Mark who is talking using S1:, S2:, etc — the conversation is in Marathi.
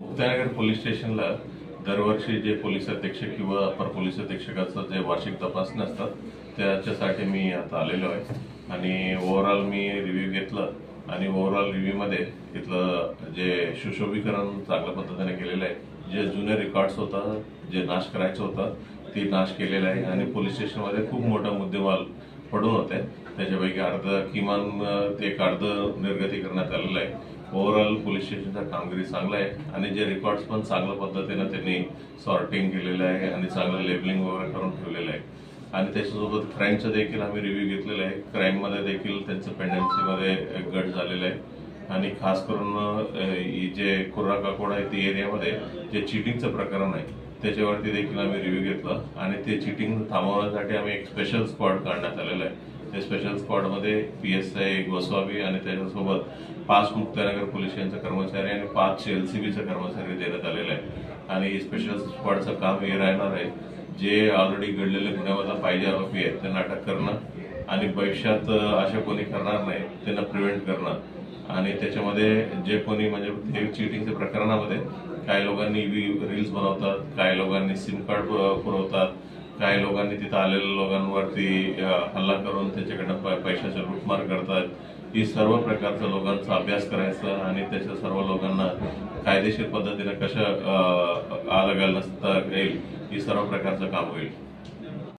S1: मुक्ताईनगर पोलीस स्टेशनला दरवर्षी जे पोलीस अधीक्षक किंवा अपर पोलीस अधीक्षकाचं जे वार्षिक तपासणी असतात त्याच्यासाठी मी आता आलेलो आहे आणि ओव्हरऑल मी रिव्ह्यू घेतलं आणि ओव्हरऑल रिव्ह्यूमध्ये इथलं जे सुशोभीकरण चांगल्या पद्धतीने केलेलं आहे, जे जुने रेकॉर्ड्स होता जे नाश करायचं होतं ते नाश केलेलं आहे आणि पोलीस स्टेशनमध्ये खूप मोठा मुद्देमाल पडून होते, त्याच्यापैकी किमान ते अर्ध निर्गती करण्यात आलेलं आहे। ओव्हरऑल पोलीस स्टेशनचा कामगिरी चांगला आहे आणि जे रेकॉर्ड्स पण चांगल्या पद्धतीने त्यांनी सॉर्टिंग केलेलं आहे आणि चांगलं लेबलिंग वगैरे करून ठेवलेलं आहे आणि त्याच्यासोबत क्राईमचं देखील आम्ही रिव्ह्यू घेतलेला आहे। क्राईममध्ये देखील त्यांचं पेंडन्सीमध्ये घट झालेलं आहे आणि खास करून जे कुर्रा काकोडा आहे त्या एरियामध्ये जे चिटिंगचं प्रकरण आहे त्याच्यावरती देखील आम्ही रिव्ह्यू घेतला आणि ते चिटिंग थांबवण्यासाठी आम्ही एक स्पेशल स्क्वॉड काढण्यात आलेला आहे। त्या स्पेशल स्क्वॉडमध्ये PSI गोस्वामी आणि त्याच्यासोबत 5 मुक्ताईनगर पोलीस स्टेशनचे कर्मचारी आणि 5 LCBचे कर्मचारी देण्यात आलेले आहेत आणि स्पेशल स्क्वॉडचं काम हे राहणार आहे जे ऑलरेडी घडलेले गुन्ह्यामध्ये पाहिजे आरोपी आहेत त्यांना अटक करणं आणि भविष्यात अशा कोणी करणार नाही त्यांना प्रिव्हेंट करणं आणि त्याच्यामध्ये जे कोणी म्हणजे चिटिंगच्या प्रकरणामध्ये काही लोकांनी रील्स बनवतात, काही लोकांनी सिम कार्ड पुरवतात, काही लोकांनी तिथं आलेल्या लोकांवरती हल्ला करून त्याच्याकडनं पैशाचा लूटमार करतात। ही सर्व प्रकारच्या लोकांचा अभ्यास करायचा आणि त्याच्या सर्व लोकांना कायदेशीर पद्धतीने कसं आळा घालता येईल ही सर्व प्रकारचं काम होईल।